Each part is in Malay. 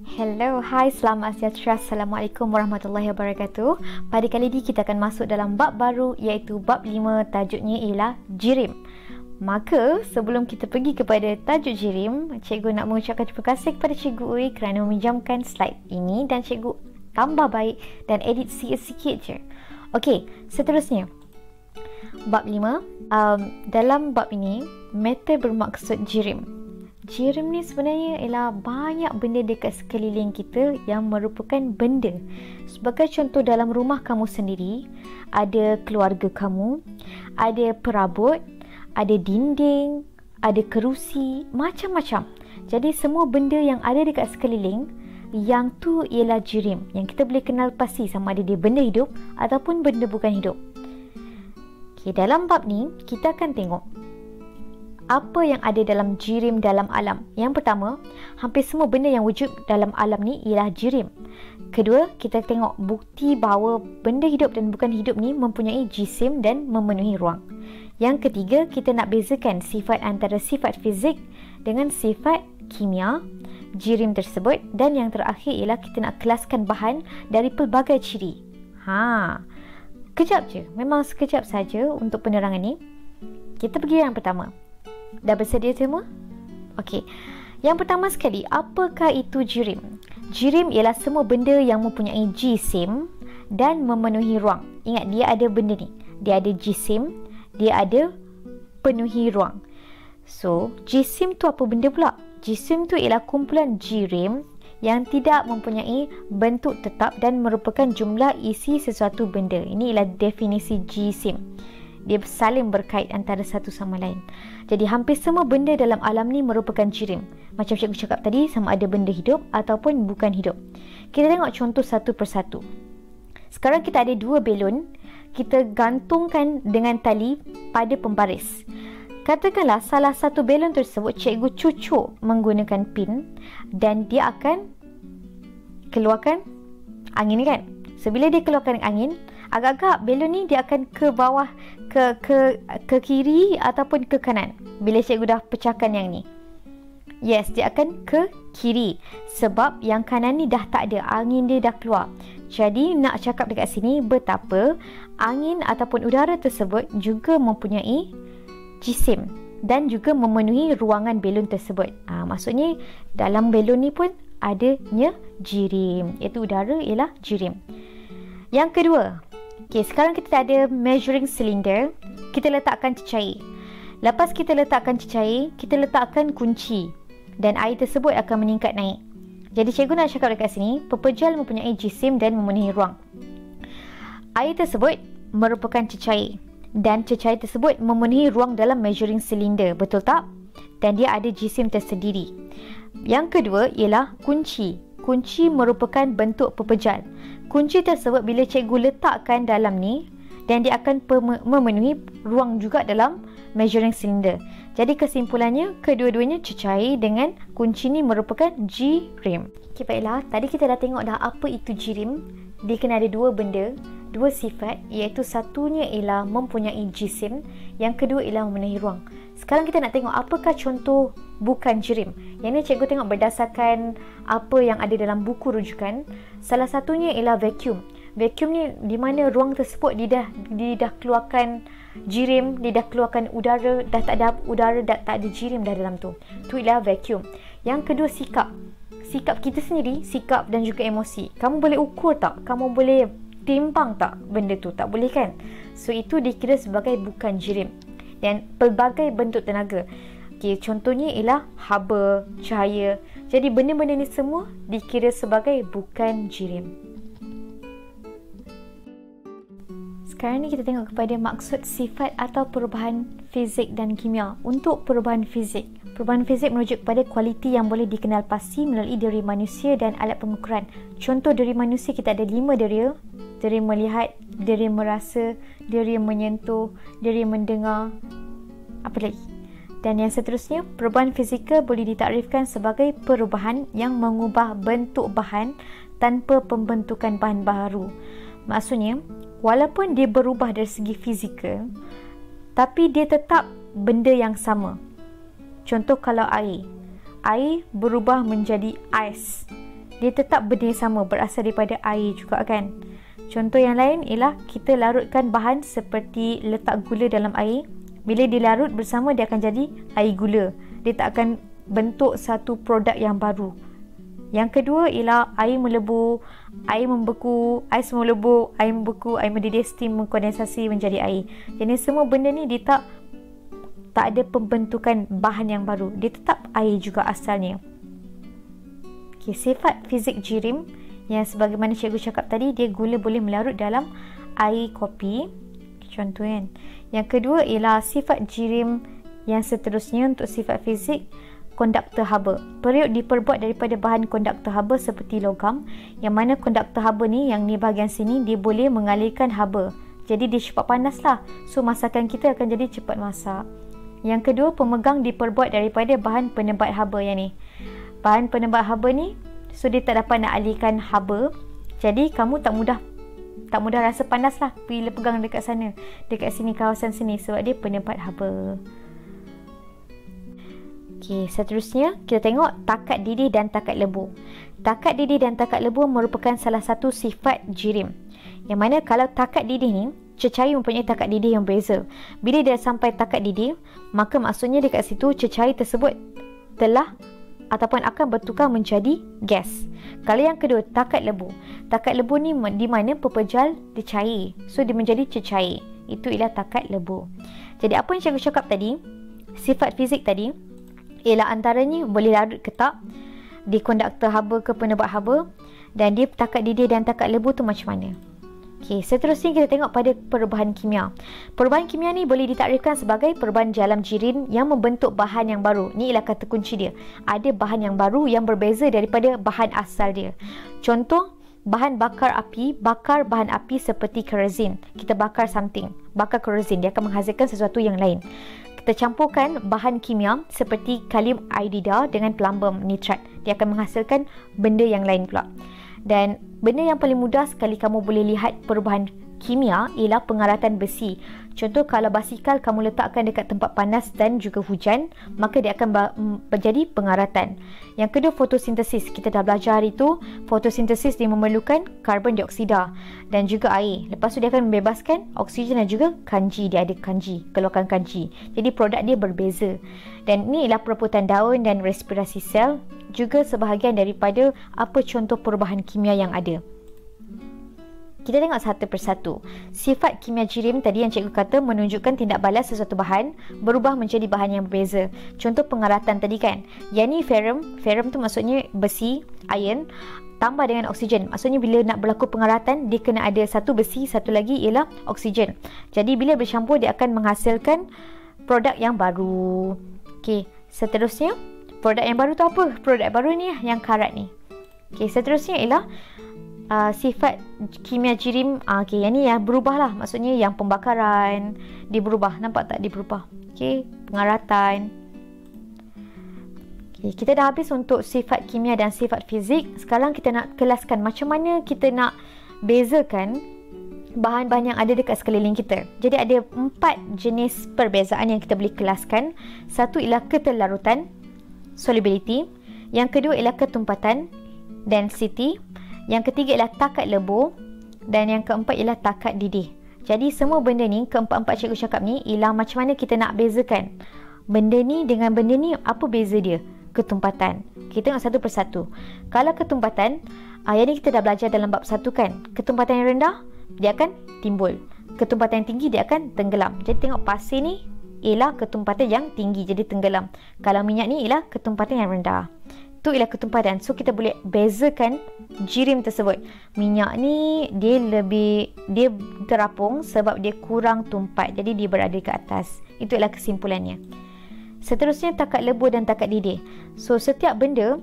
Hello, hai, selamat sejahtera. Assalamualaikum warahmatullahi wabarakatuh. Pada kali ini kita akan masuk dalam bab baru iaitu bab 5, tajuknya ialah jirim. Maka sebelum kita pergi kepada tajuk jirim, cikgu nak mengucapkan terima kasih kepada Cikgu Uy kerana meminjamkan slide ini dan cikgu tambah baik dan edit sikit-sikit je. Okey, seterusnya. Bab 5, dalam bab ini, meta bermaksud jirim. Jirim ni sebenarnya ialah banyak benda dekat sekeliling kita yang merupakan benda. Sebagai contoh, dalam rumah kamu sendiri, ada keluarga kamu, ada perabot, ada dinding, ada kerusi, macam-macam. Jadi semua benda yang ada dekat sekeliling, yang tu ialah jirim. Yang kita boleh kenal pasti sama ada dia benda hidup ataupun benda bukan hidup. Okay, dalam bab ni, kita akan tengok apa yang ada dalam jirim dalam alam. Yang pertama, hampir semua benda yang wujud dalam alam ni ialah jirim. Kedua, kita tengok bukti bahawa benda hidup dan bukan hidup ni mempunyai jisim dan memenuhi ruang. Yang ketiga, kita nak bezakan sifat antara sifat fizik dengan sifat kimia jirim tersebut. Dan yang terakhir ialah kita nak kelaskan bahan dari pelbagai ciri. Kejap je, memang sekejap saja untuk penerangan ni. Kita pergi yang pertama. Dah bersedia semua? Okey. Yang pertama sekali, apakah itu jirim? Jirim ialah semua benda yang mempunyai jisim dan memenuhi ruang. Ingat, dia ada benda ni. Dia ada jisim, dia ada penuhi ruang. So, jisim tu apa benda pula? Jisim tu ialah kumpulan jirim yang tidak mempunyai bentuk tetap dan merupakan jumlah isi sesuatu benda. Ini ialah definisi jisim. Dia saling berkait antara satu sama lain. Jadi hampir semua benda dalam alam ni merupakan jirim. Macam cikgu cakap tadi, sama ada benda hidup ataupun bukan hidup. Kita tengok contoh satu persatu. Sekarang kita ada dua belon. Kita gantungkan dengan tali pada pembaris. Katakanlah salah satu belon tersebut cikgu cucuk menggunakan pin dan dia akan keluarkan angin kan. So bila dia keluarkan angin, agak-agak belon ni dia akan ke bawah, ke kiri ataupun ke kanan. Bila cikgu dah pecahkan yang ni, yes, dia akan ke kiri sebab yang kanan ni dah tak ada, angin dia dah keluar. Jadi nak cakap dekat sini betapa angin ataupun udara tersebut juga mempunyai jisim dan juga memenuhi ruangan belon tersebut. Maksudnya dalam belon ni pun adanya jirim, iaitu udara ialah jirim. Yang kedua, okay, sekarang kita ada measuring cylinder. Kita letakkan cecair. Lepas kita letakkan cecair, kita letakkan kunci dan air tersebut akan meningkat naik. Jadi cikgu nak cakap dekat sini, pepejal mempunyai jisim dan memenuhi ruang. Air tersebut merupakan cecair dan cecair tersebut memenuhi ruang dalam measuring cylinder, betul tak? Dan dia ada jisim tersendiri. Yang kedua ialah kunci. Kunci merupakan bentuk pepejal. Kunci tersebut bila cikgu letakkan dalam ni, dan dia akan memenuhi ruang juga dalam measuring cylinder. Jadi kesimpulannya, kedua-duanya cecair dengan kunci ni merupakan jirim. Okay, baiklah. Tadi kita dah tengok dah apa itu jirim. Dia kena ada dua benda, dua sifat, iaitu satunya ialah mempunyai jisim, yang kedua ialah memenuhi ruang. Sekarang kita nak tengok apakah contoh bukan jirim. Yang ni cikgu tengok berdasarkan apa yang ada dalam buku rujukan. Salah satunya ialah vacuum. Vacuum ni di mana ruang tersebut dia dah keluarkan jirim, dia dah keluarkan udara, dah tak ada udara, dah tak ada jirim dah dalam tu. Tu ialah vacuum. Yang kedua, sikap. Sikap kita sendiri, sikap dan juga emosi. Kamu boleh ukur tak? Kamu boleh timbang tak benda tu? Tak boleh kan? So itu dikira sebagai bukan jirim. Dan pelbagai bentuk tenaga. Okay, contohnya ialah haba, cahaya. Jadi benda-benda ni semua dikira sebagai bukan jirim. Sekarang ni kita tengok kepada maksud sifat atau perubahan fizik dan kimia. Untuk perubahan fizik merujuk kepada kualiti yang boleh dikenal pasti melalui diri manusia dan alat pengukuran. Contoh diri manusia, kita ada 5 deria. Diri melihat, diri merasa, diri menyentuh, diri mendengar, apa lagi? Dan yang seterusnya, perubahan fizikal boleh ditakrifkan sebagai perubahan yang mengubah bentuk bahan tanpa pembentukan bahan baru. Maksudnya, walaupun dia berubah dari segi fizikal, tapi dia tetap benda yang sama. Contoh kalau air berubah menjadi ais. dia tetap benda yang sama, berasal daripada air juga kan. Contoh yang lain ialah kita larutkan bahan seperti letak gula dalam air. Bila dilarut bersama, dia akan jadi air gula. Dia tak akan bentuk satu produk yang baru. Yang kedua ialah air melebur, air membeku, air semua lebur, air membeku, air mendidih, steam mengkondensasi menjadi air. Jadi semua benda ni dia tak ada pembentukan bahan yang baru. Dia tetap air juga asalnya. Okay, sifat fizik jirim yang sebagaimana cikgu cakap tadi, dia gula boleh melarut dalam air kopi. Contoh kan. Yang kedua ialah sifat jirim yang seterusnya untuk sifat fizik, konduktor haba. Periuk diperbuat daripada bahan konduktor haba seperti logam, yang mana konduktor haba ni, yang ni bahagian sini, dia boleh mengalirkan haba. Jadi dia cepat panas lah. So masakan kita akan jadi cepat masak. Yang kedua, pemegang diperbuat daripada bahan penebat haba yang ni. Bahan penebat haba ni, so dia tak dapat nak alirkan haba. Jadi kamu tak mudah rasa panas lah bila pegang dekat sana, dekat sini, kawasan sini, sebab dia penebat haba. Okey, seterusnya kita tengok takat didih dan takat lebur. Takat didih dan takat lebur merupakan salah satu sifat jirim. Yang mana kalau takat didih ni, cecair mempunyai takat didih yang berbeza. Bila dia sampai takat didih, maka maksudnya dekat situ cecair tersebut telah ataupun akan bertukar menjadi gas. Kalau yang kedua, takat lebur. Takat lebur ni di mana pepejal dia cair. So dia menjadi cecair. Itu ialah takat lebur. Jadi apa yang cikgu cakap tadi, sifat fizik tadi, ialah antaranya boleh larut ke tak di konduktor haba ke penebat haba, dan dia takat didih dan takat lebur tu macam mana. Okey, seterusnya kita tengok pada perubahan kimia. Perubahan kimia ni boleh ditakrifkan sebagai perubahan dalam jirim yang membentuk bahan yang baru. Ni ialah kata kunci dia. Ada bahan yang baru yang berbeza daripada bahan asal dia. Contoh, bahan bakar bahan api seperti kerosene. Kita bakar something, bakar kerosene, dia akan menghasilkan sesuatu yang lain. Kita campurkan bahan kimia seperti kalium iodida dengan plumbum nitrat, dia akan menghasilkan benda yang lain pula. Dan benda yang paling mudah sekali kamu boleh lihat perubahan kimia ialah pengaratan besi. Contoh, kalau basikal kamu letakkan dekat tempat panas dan juga hujan, maka dia akan menjadi pengaratan. Yang kedua, fotosintesis. Kita dah belajar hari tu, fotosintesis dia memerlukan karbon dioksida dan juga air. Lepas tu dia akan membebaskan oksigen dan juga kanji. Dia ada kanji, keluarkan kanji. Jadi produk dia berbeza. Dan ni ialah perebutan daun dan respirasi sel, juga sebahagian daripada apa contoh perubahan kimia yang ada. Kita tengok satu persatu. Sifat kimia jirim tadi yang cikgu kata menunjukkan tindak balas sesuatu bahan berubah menjadi bahan yang berbeza. Contoh pengaratan tadi kan. Yang ni ferrum. Ferrum tu maksudnya besi, iron, tambah dengan oksigen. Maksudnya bila nak berlaku pengaratan, dia kena ada satu besi, satu lagi ialah oksigen. Jadi bila bercampur, dia akan menghasilkan produk yang baru. Okey, seterusnya, produk yang baru tu apa? Produk baru ni yang karat ni. Okey, seterusnya ialah sifat kimia jirim. Okey, yang ni ya berubah lah. Maksudnya yang pembakaran dia berubah. Nampak tak dia berubah? Okey, pengaratan. Okey, kita dah habis untuk sifat kimia dan sifat fizik. Sekarang kita nak kelaskan macam mana kita nak bezakan bahan-bahan yang ada dekat sekeliling kita. Jadi ada 4 jenis perbezaan yang kita boleh kelaskan. Satu ialah keterlarutan, solubility. Yang kedua ialah ketumpatan, density. Yang ketiga ialah takat lebur. Dan yang keempat ialah takat didih. Jadi semua benda ni, keempat-empat cikgu cakap ni, ialah macam mana kita nak bezakan benda ni dengan benda ni. Apa beza dia? Ketumpatan. Kita tengok satu persatu. Kalau ketumpatan, yang ni kita dah belajar dalam bab 1 kan. Ketumpatan yang rendah, dia akan timbul. Ketumpatan yang tinggi, dia akan tenggelam. Jadi tengok pasir ni ialah ketumpatan yang tinggi, jadi tenggelam. Kalau minyak ni ialah ketumpatan yang rendah. Itu ialah ketumpatan. So kita boleh bezakan jirim tersebut. Minyak ni dia terapung sebab dia kurang tumpat. Jadi dia berada ke atas. Itu ialah kesimpulannya. Seterusnya takat lebur dan takat didih. So setiap benda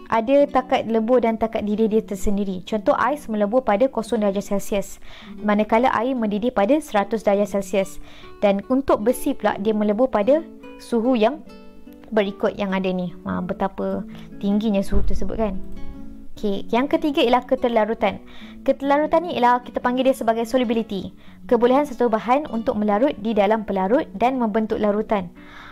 ada takat lebur dan takat didih dia tersendiri. Contoh, ais melebur pada 0 darjah Celsius, manakala air mendidih pada 100 darjah Celsius. Dan untuk besi pula, dia melebur pada suhu yang berikut yang ada ni. Betapa tingginya suhu tersebut kan. Okay. Yang ketiga ialah keterlarutan. Keterlarutan ni ialah kita panggil dia sebagai solubility. Kebolehan satu bahan untuk melarut di dalam pelarut dan membentuk larutan.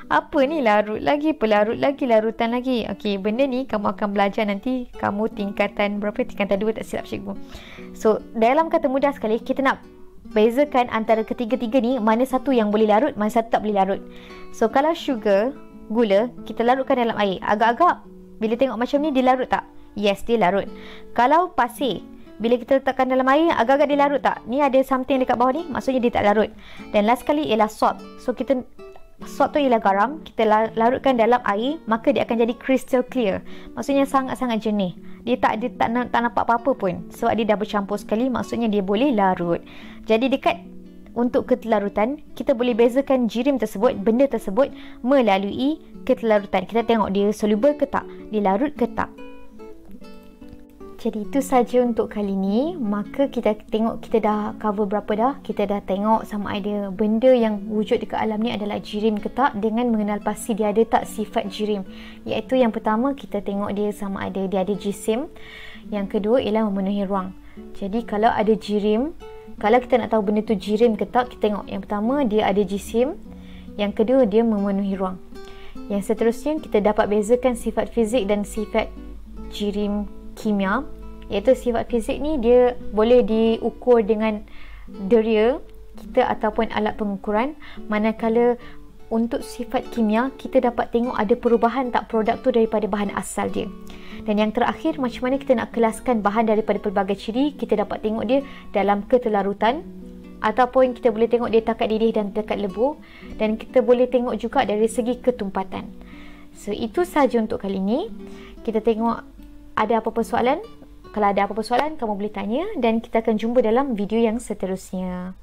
Apa ni larut lagi, pelarut lagi, larutan lagi. Okey, benda ni kamu akan belajar nanti kamu tingkatan berapa? Tingkatan 2 tak silap cikgu. So, dalam kata mudah sekali, kita nak bezakan antara ketiga-tiga ni, mana satu yang boleh larut, mana satu tak boleh larut. So, kalau sugar, gula, kita larutkan dalam air. Agak-agak, bila tengok macam ni, dia larut tak? Yes, dia larut. Kalau pasir, bila kita letakkan dalam air, agak-agak dia larut tak? Ni ada something dekat bawah ni, maksudnya dia tak larut. Dan last sekali ialah salt. So, salt tu ialah garam, kita larutkan dalam air, maka dia akan jadi crystal clear. Maksudnya sangat-sangat jernih. Dia tak nampak apa-apa pun. Sebab dia dah bercampur sekali, maksudnya dia boleh larut. Jadi dekat untuk ketelarutan, kita boleh bezakan jirim tersebut, benda tersebut melalui ketelarutan. Kita tengok dia soluble ke tak, dia larut ke tak. Jadi itu saja untuk kali ni. Maka kita tengok kita dah cover berapa dah. Kita dah tengok sama ada benda yang wujud dekat alam ni adalah jirim ke tak, dengan mengenal pasti dia ada tak sifat jirim. Iaitu yang pertama, kita tengok dia sama ada dia ada jisim. Yang kedua ialah memenuhi ruang. Jadi kalau ada jirim, kalau kita nak tahu benda tu jirim ke tak, kita tengok yang pertama dia ada jisim, yang kedua dia memenuhi ruang. Yang seterusnya kita dapat bezakan sifat fizik dan sifat jirim kimia. Iaitu sifat fizik ni dia boleh diukur dengan deria kita ataupun alat pengukuran, manakala untuk sifat kimia kita dapat tengok ada perubahan tak produk tu daripada bahan asal dia. Dan yang terakhir, macam mana kita nak kelaskan bahan daripada pelbagai ciri, kita dapat tengok dia dalam ketelarutan, ataupun kita boleh tengok dia takat didih dan takat lebur, dan kita boleh tengok juga dari segi ketumpatan. So itu sahaja untuk kali ni. Kita tengok ada apa-apa soalan. Kalau ada apa-apa soalan, kamu boleh tanya dan kita akan jumpa dalam video yang seterusnya.